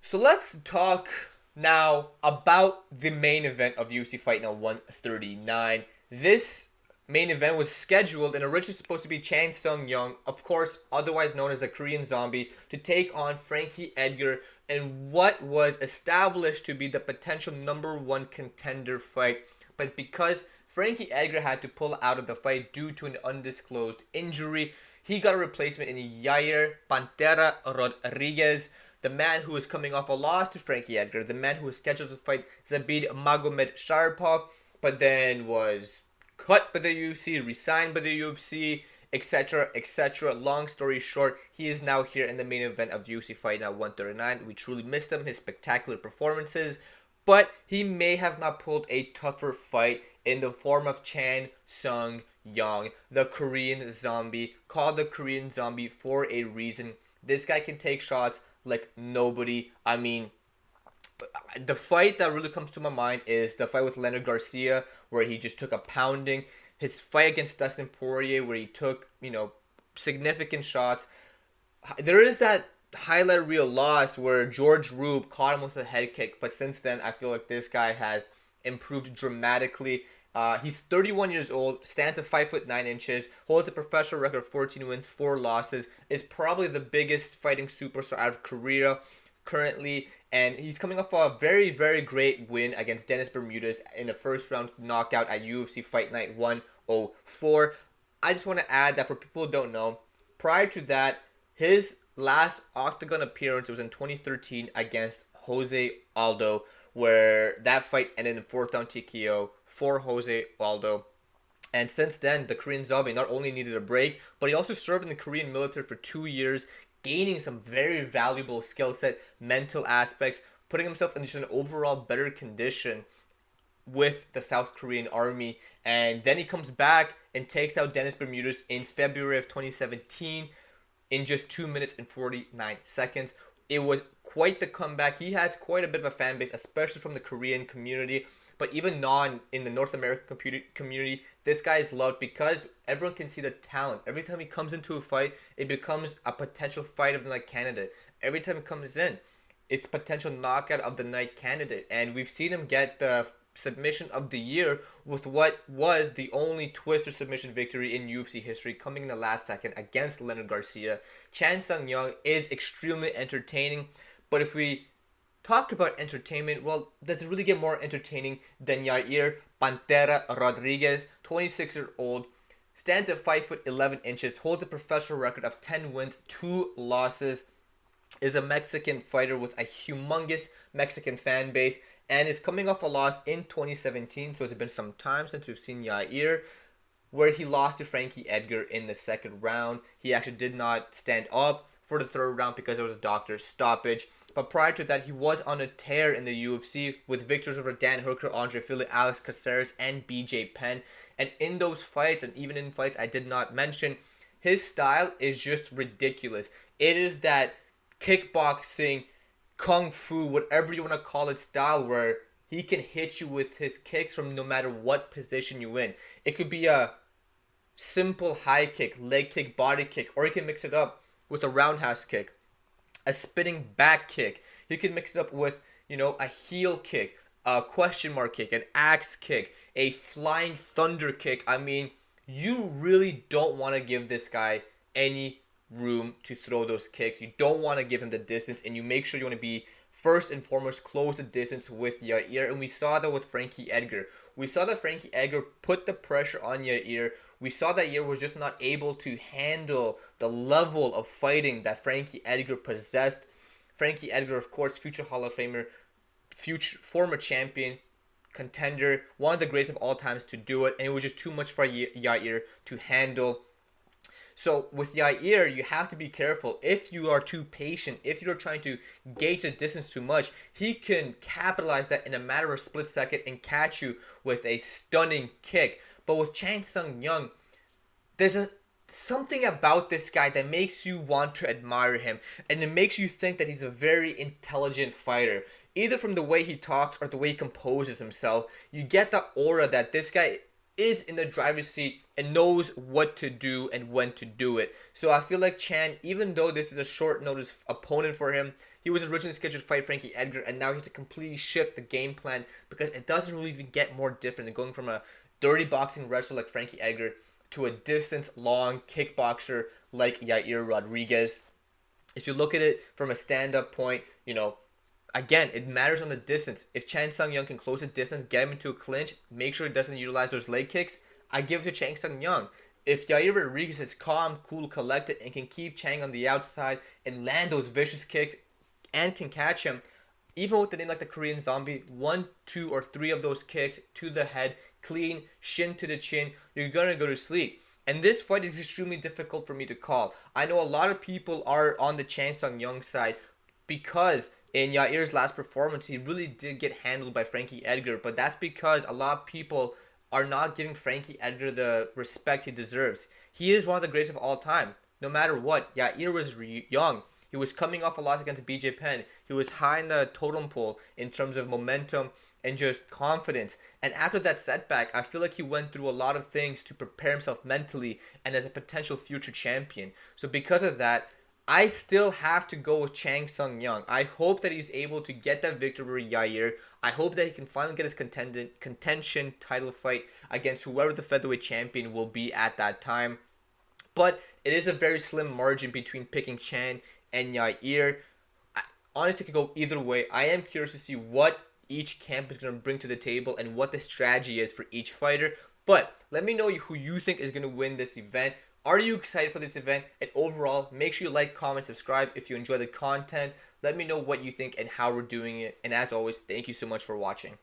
So let's talk now about the main event of UFC Fight Now 139. This main event was scheduled and originally supposed to be Chan Sung Young, of course, otherwise known as the Korean Zombie, to take on Frankie Edgar in what was established to be the potential number one contender fight. But because Frankie Edgar had to pull out of the fight due to an undisclosed injury, he got a replacement in Yair Pantera Rodriguez, the man who is coming off a loss to Frankie Edgar, the man who was scheduled to fight Zabid Magomed Sharipov, but then was cut by the UFC, resigned by the UFC, etc., etc. Long story short, he is now here in the main event of UFC Fight Now 139. We truly missed him, his spectacular performances, but he may have not pulled a tougher fight in the form of Chan Sung Young, the Korean Zombie, called the Korean Zombie for a reason. This guy can take shots like nobody. I mean, the fight that really comes to my mind is the fight with Leonard Garcia, where he just took a pounding. His fight against Dustin Poirier, where he took, significant shots. There is that highlight reel loss where George Rube caught him with a head kick, but since then, I feel like this guy has improved dramatically. He's 31 years old, stands at 5'9", holds a professional record of 14 wins, 4 losses, is probably the biggest fighting superstar out of Korea currently, and he's coming off a very, very great win against Dennis Bermudez in a first round knockout at UFC Fight Night 104. I just want to add that for people who don't know, prior to that, his last octagon appearance was in 2013 against Jose Aldo, where that fight ended in 4th round TKO for Jose Aldo. And since then, the Korean Zombie not only needed a break, but he also served in the Korean military for 2 years, gaining some very valuable skill set, mental aspects, putting himself in just an overall better condition with the South Korean army. And then he comes back and takes out Dennis Bermudez in February of 2017 in just 2 minutes and 49 seconds. It was quite the comeback. He has quite a bit of a fan base, especially from the Korean community. But even in the North American community, this guy is loved because everyone can see the talent. Every time he comes into a fight, it becomes a potential fight of the night candidate. Every time he comes in, it's potential knockout of the night candidate. And we've seen him get the submission of the year with what was the only twister submission victory in UFC history, coming in the last second against Leonard Garcia. Chan Sung Young is extremely entertaining, but if we talk about entertainment, well, does it really get more entertaining than Yair Pantera Rodriguez, 26-year-old, stands at 5'11", holds a professional record of 10 wins, 2 losses, is a Mexican fighter with a humongous Mexican fan base, and is coming off a loss in 2017, so it's been some time since we've seen Yair, where he lost to Frankie Edgar in the second round. He actually did not stand up for the third round because it was a doctor's stoppage. But prior to that, he was on a tear in the UFC with victories over Dan Hooker, Andre Fili, Alex Caceres, and BJ Penn. And in those fights, and even in fights I did not mention, his style is just ridiculous. It is that kickboxing, kung fu, whatever you want to call it, style where he can hit you with his kicks from no matter what position you're in. It could be a simple high kick, leg kick, body kick, or he can mix it up with a roundhouse kick, a spinning back kick. You can mix it up with, a heel kick, a question mark kick, an axe kick, a flying thunder kick. I mean, you really don't want to give this guy any room to throw those kicks. You don't want to give him the distance, and you make sure you want to be first and foremost close the distance with Yair. And we saw that with Frankie Edgar. We saw that Frankie Edgar put the pressure on Yair. We saw that Yair was just not able to handle the level of fighting that Frankie Edgar possessed. Frankie Edgar, of course, future Hall of Famer, future former champion, contender, one of the greatest of all times to do it, and it was just too much for Yair to handle. So with Yair, you have to be careful. If you are too patient, if you're trying to gauge the distance too much, he can capitalize that in a matter of split second and catch you with a stunning kick. But with Chan Sung Young, there's something about this guy that makes you want to admire him, and it makes you think that he's a very intelligent fighter. Either from the way he talks or the way he composes himself, you get the aura that this guy is in the driver's seat and knows what to do and when to do it. So I feel like Chan, even though this is a short notice opponent for him, he was originally scheduled to fight Frankie Edgar, and now he has to completely shift the game plan because it doesn't really even get more different than going from a dirty boxing wrestler like Frankie Edgar to a distance long kickboxer like Yair Rodriguez. If you look at it from a stand-up point, again, it matters on the distance. If Chan Sung Young can close the distance, get him into a clinch, make sure he doesn't utilize those leg kicks, I give it to Chan Sung Young. If Yair Rodriguez is calm, cool, collected, and can keep Chang on the outside and land those vicious kicks and can catch him, even with the name like the Korean Zombie, 1, 2, or 3 of those kicks to the head, clean, shin to the chin, you're going to go to sleep. And this fight is extremely difficult for me to call. I know a lot of people are on the Chan Sung Young side because in Yair's last performance, he really did get handled by Frankie Edgar. But that's because a lot of people are not giving Frankie Edgar the respect he deserves. He is one of the greatest of all time. No matter what, Yair was young. He was coming off a loss against BJ Penn. He was high in the totem pole in terms of momentum and just confidence. And after that setback, I feel like he went through a lot of things to prepare himself mentally and as a potential future champion. So because of that, I still have to go with Chan Sung Young. I hope that he's able to get that victory over Yair. I hope that he can finally get his contention title fight against whoever the featherweight champion will be at that time. But it is a very slim margin between picking Chan and Yair. I honestly could go either way. I am curious to see what each camp is going to bring to the table and what the strategy is for each fighter. But let me know who you think is going to win this event. Are you excited for this event? And overall, make sure you like, comment, subscribe if you enjoy the content. Let me know what you think and how we're doing it. And as always, thank you so much for watching.